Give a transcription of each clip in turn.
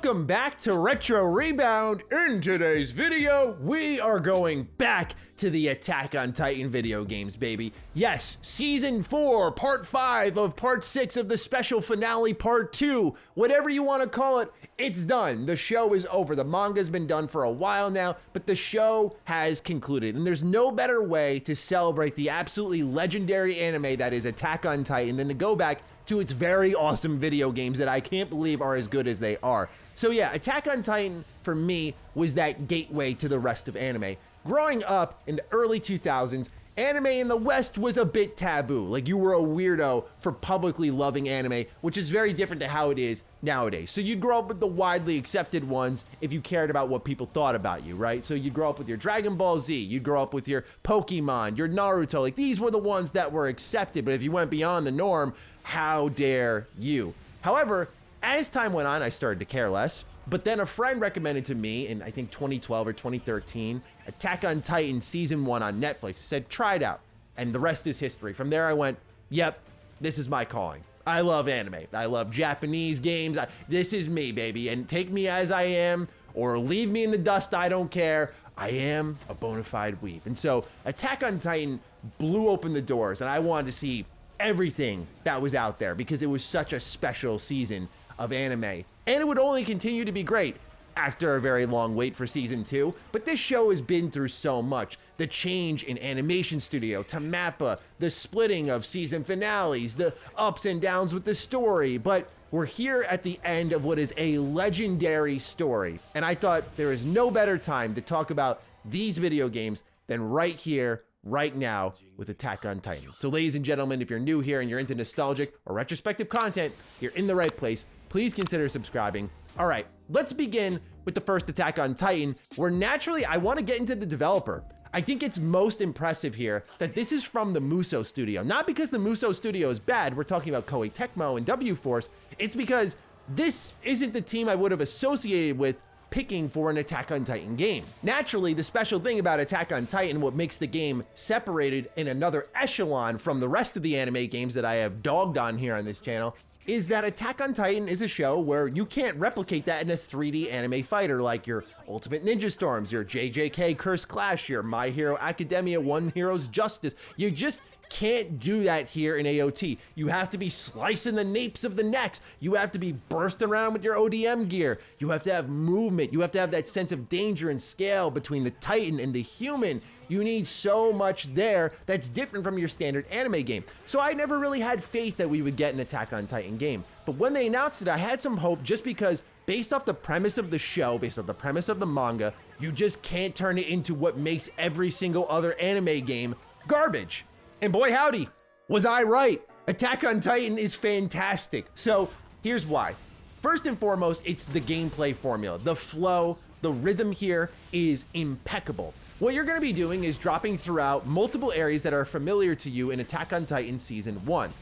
Welcome back to Retro Rebound. In today's video, we are going back to the Attack on Titan video games, baby. Yes, Season 4, Part 5 of Part 6 of the special finale, Part 2. Whatever you want to call it, it's done. The show is over. The manga's been done for a while now, but the show has concluded. And there's no better way to celebrate the absolutely legendary anime that is Attack on Titan than to go back to its very awesome video games that I can't believe are as good as they are. So yeah, Attack on Titan for me was that gateway to the rest of anime. Growing up in the early 2000s, anime in the West was a bit taboo. Like, you were a weirdo for publicly loving anime, which is very different to how it is nowadays. So you'd grow up with the widely accepted ones if you cared about what people thought about you, right? So you'd grow up with your Dragon Ball Z, you'd grow up with your Pokemon, your Naruto. Like, these were the ones that were accepted, but if you went beyond the norm, how dare you? However, as time went on, I started to care less. But then a friend recommended to me in, I think, 2012 or 2013, Attack on Titan Season 1 on Netflix. He said, try it out. And the rest is history. From there, I went, yep, this is my calling. I love anime. I love Japanese games. This is me, baby. And take me as I am, or leave me in the dust, I don't care. I am a bona fide weeb. And so Attack on Titan blew open the doors, and I wanted to see everything that was out there because it was such a special season of anime. And it would only continue to be great after a very long wait for Season 2. But this show has been through so much. The change in animation studio to MAPPA, the splitting of season finales, the ups and downs with the story. But we're here at the end of what is a legendary story. And I thought there is no better time to talk about these video games than right here, right now, with Attack on Titan. So ladies and gentlemen, if you're new here and you're into nostalgic or retrospective content, you're in the right place. Please consider subscribing. All right, let's begin with the first Attack on Titan, where naturally I want to get into the developer. I think it's most impressive here that this is from the Muso Studio. Not because the Muso Studio is bad, we're talking about Koei Tecmo and W-Force. It's because this isn't the team I would have associated with picking for an Attack on Titan game. Naturally, the special thing about Attack on Titan, what makes the game separated in another echelon from the rest of the anime games that I have dogged on here on this channel, is that Attack on Titan is a show where you can't replicate that in a 3D anime fighter like your Ultimate Ninja Storms, your JJK Curse Clash, your My Hero Academia One Hero's Justice. You just can't do that here in AOT. You have to be slicing the napes of the necks. You have to be bursting around with your ODM gear. You have to have movement. You have to have that sense of danger and scale between the Titan and the human. You need so much there that's different from your standard anime game. So I never really had faith that we would get an Attack on Titan game. But when they announced it, I had some hope just because based off the premise of the show, based off the premise of the manga, you just can't turn it into what makes every single other anime game garbage. And boy howdy, was I right. Attack on Titan is fantastic. So here's why. First and foremost, it's the gameplay formula. The flow, the rhythm here is impeccable. What you're gonna be doing is dropping throughout multiple areas that are familiar to you in Attack on Titan Season 1.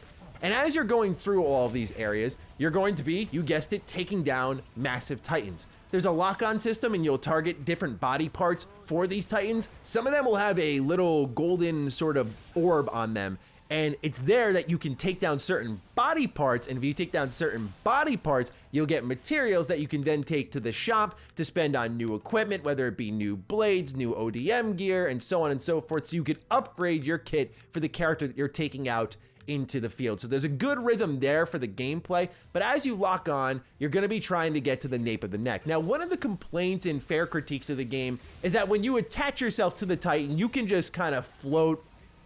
And as you're going through all of these areas, you're going to be, you guessed it, taking down massive titans. There's a lock-on system and you'll target different body parts for these titans. Some of them will have a little golden sort of orb on them. And it's there that you can take down certain body parts. And if you take down certain body parts, you'll get materials that you can then take to the shop to spend on new equipment, whether it be new blades, new ODM gear, and so on and so forth. So you could upgrade your kit for the character that you're taking out into the field. So there's a good rhythm there for the gameplay, but as you lock on, you're gonna be trying to get to the nape of the neck. Now, one of the complaints and fair critiques of the game is that when you attach yourself to the Titan, you can just kind of float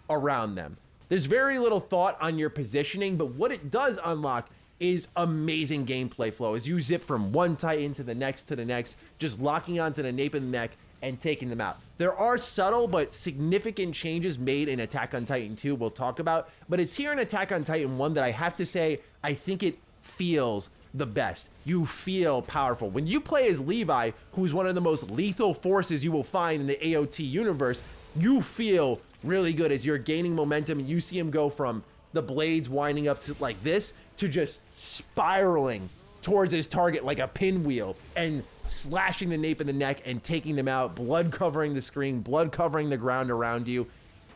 around them. There's very little thought on your positioning, but what it does unlock is amazing gameplay flow as you zip from one Titan to the next, just locking onto the nape of the neck and taking them out. There are subtle but significant changes made in Attack on Titan 2 we'll talk about, but it's here in Attack on Titan 1 that I have to say, I think it feels the best. You feel powerful. When you play as Levi, who's one of the most lethal forces you will find in the AOT universe, you feel really good as you're gaining momentum and you see him go from the blades winding up to like this to just spiraling towards his target like a pinwheel and slashing the nape of the neck and taking them out, blood covering the screen, blood covering the ground around you.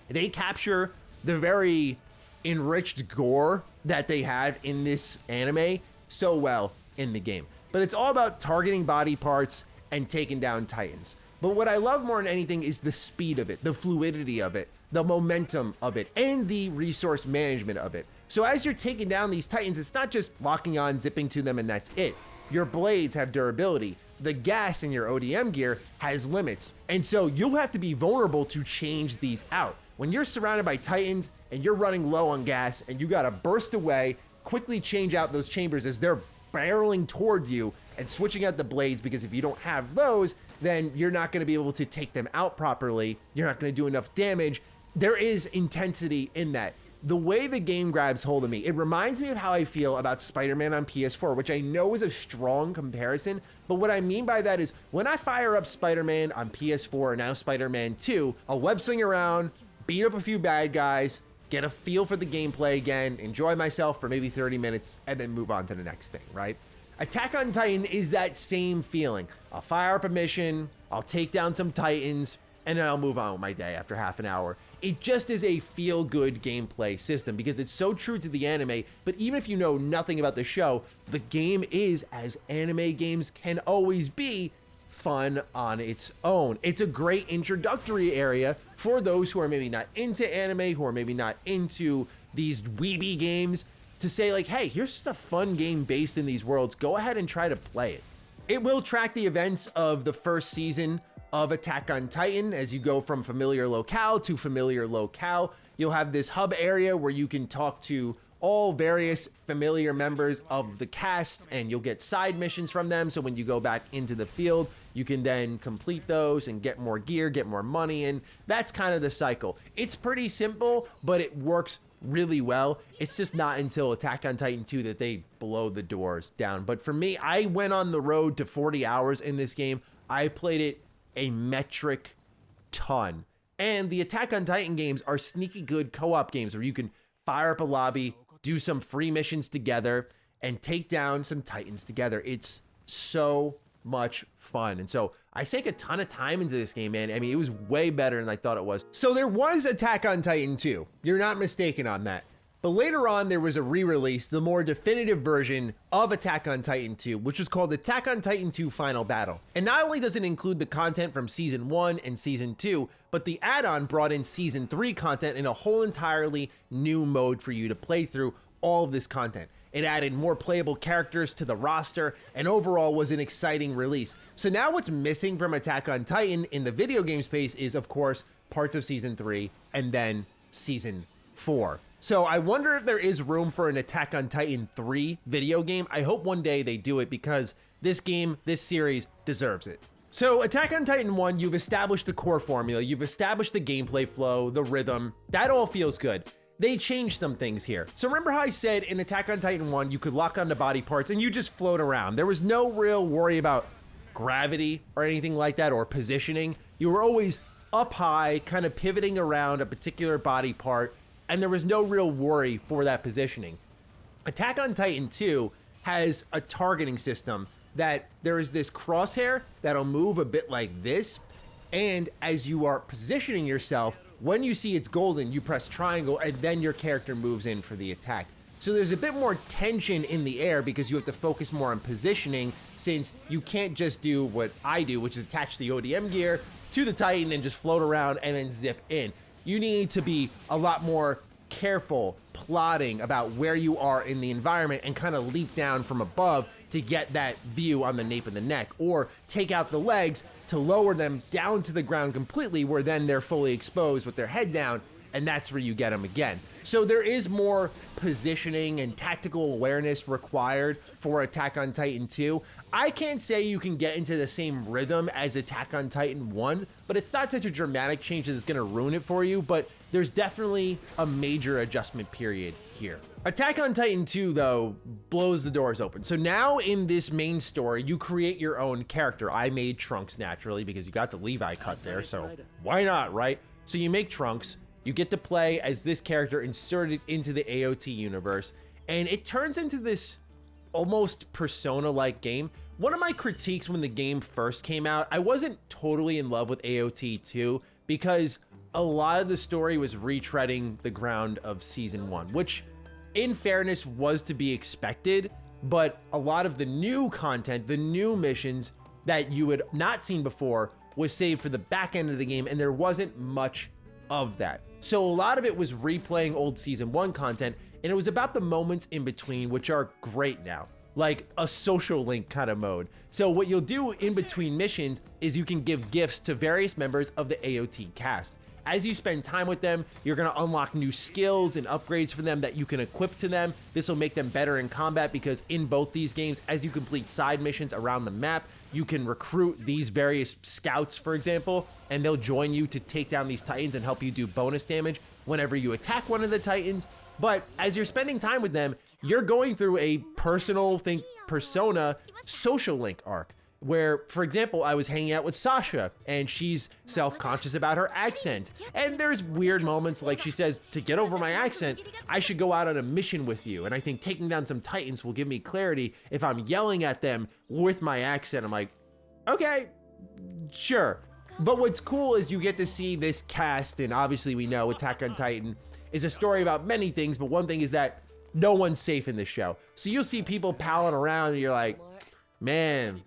They capture the very enriched gore that they have in this anime so well in the game. but it's all about targeting body parts and taking down Titans. But what I love more than anything is the speed of it, the fluidity of it, the momentum of it, and the resource management of it. So as you're taking down these Titans, it's not just locking on, zipping to them, and that's it. Your blades have durability. The gas in your ODM gear has limits. And so you'll have to be vulnerable to change these out. When you're surrounded by Titans and you're running low on gas and you gotta burst away, quickly change out those chambers as they're barreling towards you and switching out the blades, because if you don't have those, then you're not gonna be able to take them out properly. You're not gonna do enough damage. There is intensity in that. The way the game grabs hold of me, it reminds me of how I feel about Spider-Man on PS4, which I know is a strong comparison, but what I mean by that is when I fire up Spider-Man on PS4 and now Spider-Man 2, I'll web swing around, beat up a few bad guys, get a feel for the gameplay again, enjoy myself for maybe 30 minutes, and then move on to the next thing, right? Attack on Titan is that same feeling. I'll fire up a mission, I'll take down some Titans, and then I'll move on with my day after half an hour. It just is a feel-good gameplay system because it's so true to the anime, but even if you know nothing about the show, the game is, as anime games can always be, fun on its own. It's a great introductory area for those who are maybe not into anime, who are maybe not into these weeby games, to say like, hey, here's just a fun game based in these worlds. Go ahead and try to play it. It will track the events of the first season of Attack on Titan as you go from familiar locale to familiar locale. You'll have this hub area where you can talk to all various familiar members of the cast, and you'll get side missions from them. So when you go back into the field, you can then complete those and get more gear, get more money, and that's kind of the cycle. It's pretty simple, but it works really well. It's just not until Attack on Titan 2 that they blow the doors down. But for me, I went on the road to 40 hours in this game. I played it a metric ton. And the Attack on Titan games are sneaky good co-op games where you can fire up a lobby, do some free missions together, and take down some Titans together. It's so much fun. And so I sank a ton of time into this game, man. I mean, it was way better than I thought it was. So there was Attack on Titan 2. You're not mistaken on that. But later on, there was a re-release, the more definitive version of Attack on Titan 2, which was called Attack on Titan 2 Final Battle. And not only does it include the content from Season 1 and Season 2, but the add-on brought in Season 3 content in a whole entirely new mode for you to play through all of this content. It added more playable characters to the roster, and overall was an exciting release. So now what's missing from Attack on Titan in the video game space is, of course, parts of Season 3 and then Season 4. So I wonder if there is room for an Attack on Titan 3 video game. I hope one day they do it because this game, this series deserves it. So Attack on Titan 1, you've established the core formula, you've established the gameplay flow, the rhythm, that all feels good. They changed some things here. So remember how I said in Attack on Titan 1, you could lock onto body parts and you just float around. There was no real worry about gravity or anything like that or positioning. You were always up high, kind of pivoting around a particular body part, and there was no real worry for that positioning. Attack on Titan 2 has a targeting system that there is this crosshair that'll move a bit like this, and as you are positioning yourself, when you see it's golden, you press triangle, and then your character moves in for the attack. So there's a bit more tension in the air because you have to focus more on positioning, since you can't just do what I do, which is attach the ODM gear to the Titan and just float around and then zip in. You need to be a lot more careful plotting about where you are in the environment and kind of leap down from above to get that view on the nape of the neck, or take out the legs to lower them down to the ground completely, where then they're fully exposed with their head down, and that's where you get them again. So there is more positioning and tactical awareness required for Attack on Titan 2. I can't say you can get into the same rhythm as Attack on Titan 1, but it's not such a dramatic change that it's going to ruin it for you, but there's definitely a major adjustment period here. Attack on Titan 2, though, blows the doors open. So now in this main story, you create your own character. I made Trunks naturally because you got the Levi cut there, so why not, right? So you make Trunks. You get to play as this character inserted into the AOT universe, and it turns into this almost Persona-like game. One of my critiques when the game first came out, I wasn't totally in love with AOT 2 because a lot of the story was retreading the ground of Season 1, which in fairness was to be expected, but a lot of the new content, the new missions that you had not seen before was saved for the back end of the game, and there wasn't much of that. So a lot of it was replaying old season 1 content, and it was about the moments in between, which are great now, like a social link kind of mode. So what you'll do in between missions is you can give gifts to various members of the AOT cast. As you spend time with them, you're gonna unlock new skills and upgrades for them that you can equip to them. This will make them better in combat, because in both these games, as you complete side missions around the map, you can recruit these various scouts, for example, and they'll join you to take down these titans and help you do bonus damage whenever you attack one of the titans. But as you're spending time with them, you're going through a personal, persona social link arc, where, for example, I was hanging out with Sasha, and she's self-conscious about her accent. And there's weird moments, like she says, to get over my accent, I should go out on a mission with you. And I think taking down some titans will give me clarity if I'm yelling at them with my accent. I'm like, okay, sure. But what's cool is you get to see this cast, and obviously we know Attack on Titan is a story about many things, but one thing is that no one's safe in this show. So you'll see people palling around, and you're like, man,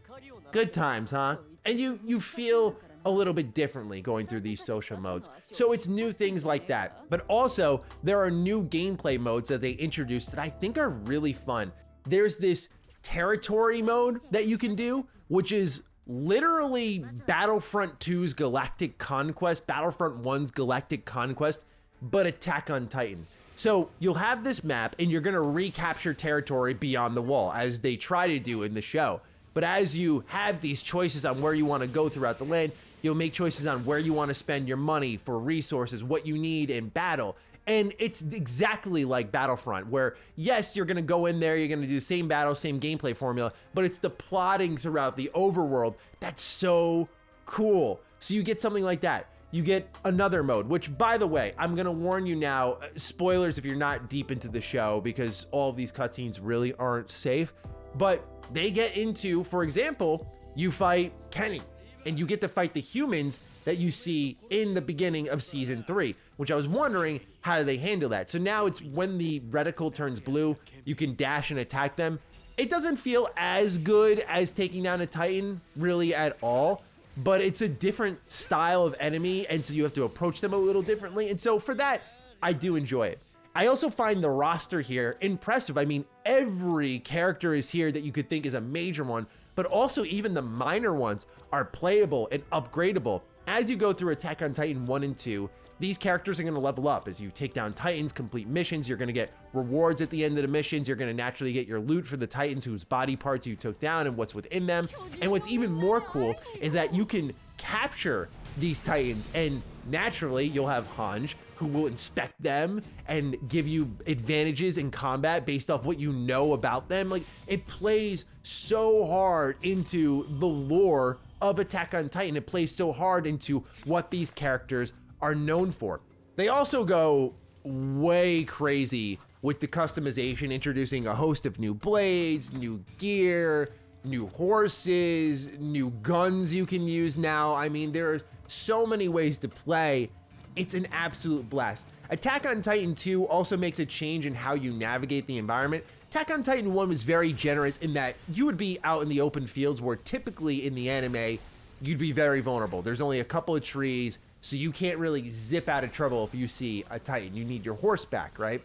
good times, huh? And you feel a little bit differently going through these social modes. So it's new things like that. But also, there are new gameplay modes that they introduced that I think are really fun. There's this territory mode that you can do, which is literally Battlefront 2's Galactic Conquest, Battlefront 1's Galactic Conquest, but Attack on Titan. So you'll have this map, and you're gonna recapture territory beyond the wall, as they try to do in the show. But as you have these choices on where you want to go throughout the land, you'll make choices on where you want to spend your money for resources, what you need in battle. And it's exactly like Battlefront, where yes, you're going to go in there, you're going to do the same battle, same gameplay formula, but it's the plotting throughout the overworld that's so cool. So you get something like that. You get another mode, which, by the way, I'm going to warn you now, spoilers if you're not deep into the show, because all of these cutscenes really aren't safe. But they get into, for example, you fight Kenny, and you get to fight the humans that you see in the beginning of season 3, which I was wondering, how do they handle that? So now it's when the reticle turns blue, you can dash and attack them. It doesn't feel as good as taking down a Titan, really, at all, but it's a different style of enemy, and so you have to approach them a little differently. And so for that, I do enjoy it. I also find the roster here impressive. I mean, every character is here that you could think is a major one, but also even the minor ones are playable and upgradable. As you go through Attack on Titan 1 and 2, these characters are going to level up. As you take down Titans, complete missions, you're going to get rewards at the end of the missions. You're going to naturally get your loot for the Titans whose body parts you took down and what's within them. And what's even more cool is that you can capture these Titans, and naturally you'll have Hanj, who will inspect them and give you advantages in combat based off what you know about them. Like, it plays so hard into the lore of Attack on Titan. It plays so hard into what these characters are known for. They also go way crazy with the customization, introducing a host of new blades, new gear, new horses, new guns you can use now. I mean, there are so many ways to play. It's an absolute blast. Attack on Titan 2 also makes a change in how you navigate the environment. Attack on Titan 1 was very generous in that you would be out in the open fields, where typically in the anime, you'd be very vulnerable. There's only a couple of trees, so you can't really zip out of trouble if you see a Titan. You need your horseback, right?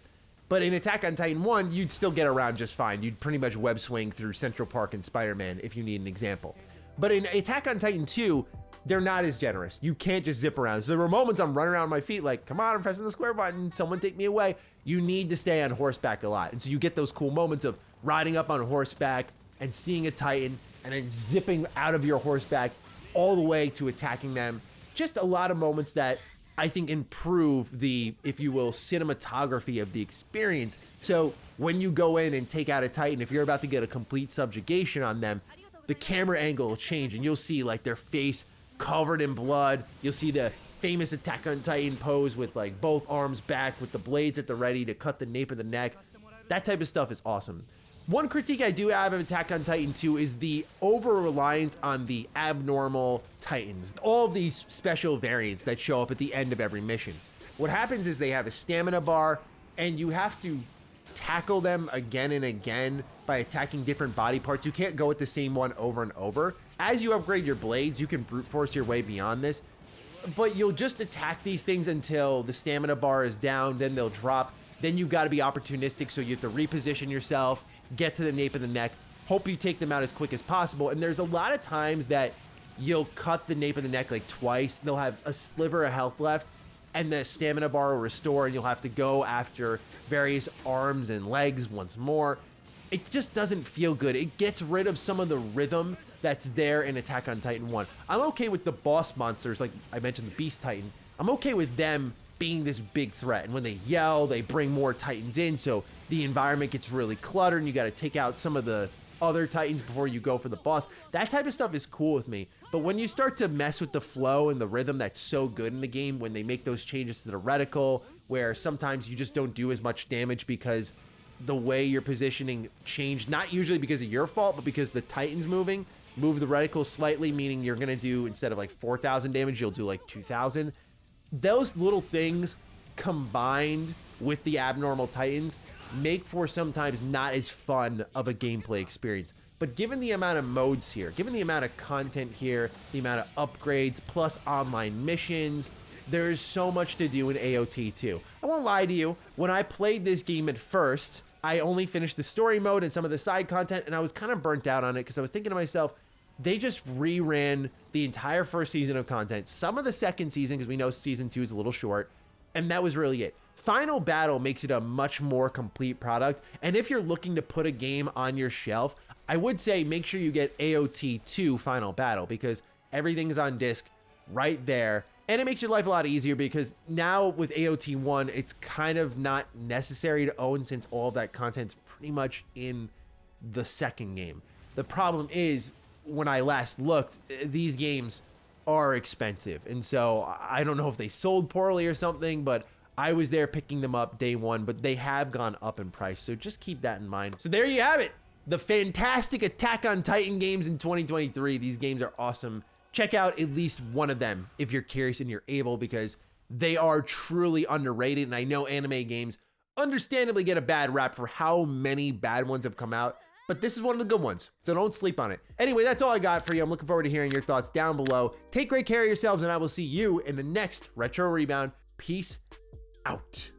But in Attack on Titan 1, you'd still get around just fine. You'd pretty much web swing through Central Park and Spider-Man if you need an example. But in Attack on Titan 2, they're not as generous. You can't just zip around. So there were moments I'm running around my feet like, come on, I'm pressing the square button, someone take me away. You need to stay on horseback a lot. And so you get those cool moments of riding up on horseback and seeing a Titan and then zipping out of your horseback all the way to attacking them. Just a lot of moments that I think improve the, if you will, cinematography of the experience. So when you go in and take out a Titan, if you're about to get a complete subjugation on them, the camera angle will change and you'll see like their face covered in blood. You'll see the famous Attack on Titan pose with like both arms back with the blades at the ready to cut the nape of the neck. That type of stuff is awesome. One critique I do have of Attack on Titan 2 is the over-reliance on the abnormal Titans. All of these special variants that show up at the end of every mission. What happens is they have a stamina bar, and you have to tackle them again and again by attacking different body parts. You can't go with the same one over and over. As you upgrade your blades, you can brute force your way beyond this, but you'll just attack these things until the stamina bar is down, then they'll drop. Then you've got to be opportunistic, so you have to reposition yourself, get to the nape of the neck, hope you take them out as quick as possible. And there's a lot of times that you'll cut the nape of the neck like twice. They'll have a sliver of health left, and the stamina bar will restore, and you'll have to go after various arms and legs once more. It just doesn't feel good. It gets rid of some of the rhythm that's there in Attack on Titan 1. I'm okay with the boss monsters, like I mentioned, the Beast Titan. I'm okay with them being this big threat, and when they yell, they bring more Titans in, so the environment gets really cluttered, and you got to take out some of the other Titans before you go for the boss. That type of stuff is cool with me. But when you start to mess with the flow and the rhythm that's so good in the game, when they make those changes to the reticle, where sometimes you just don't do as much damage because the way you're positioning changed, not usually because of your fault, but because the Titan's move the reticle slightly, meaning you're gonna do, instead of like 4,000 damage, you'll do like 2,000. Those little things combined with the abnormal Titans make for sometimes not as fun of a gameplay experience. But given the amount of modes here, given the amount of content here, the amount of upgrades, plus online missions, there's so much to do in AOT 2. I won't lie to you, when I played this game at first, I only finished the story mode and some of the side content, and I was kind of burnt out on it because I was thinking to myself, they just reran the entire first season of content, some of the second season, because we know season 2 is a little short, and that was really it. Final Battle makes it a much more complete product, and if you're looking to put a game on your shelf, I would say make sure you get AOT 2 Final Battle, because everything's on disc right there, and it makes your life a lot easier because now with AOT 1, it's kind of not necessary to own since all of that content's pretty much in the second game. The problem is, when I last looked, these games are expensive, and so I don't know if they sold poorly or something, but I was there picking them up day one, but they have gone up in price, so just keep that in mind. So there you have it, the fantastic Attack on Titan games in 2023. These games are awesome. Check out at least one of them if you're curious and you're able, because they are truly underrated, and I know anime games understandably get a bad rap for how many bad ones have come out, but this is one of the good ones, so don't sleep on it. Anyway, that's all I got for you. I'm looking forward to hearing your thoughts down below. Take great care of yourselves, and I will see you in the next Retro Rebound. Peace out.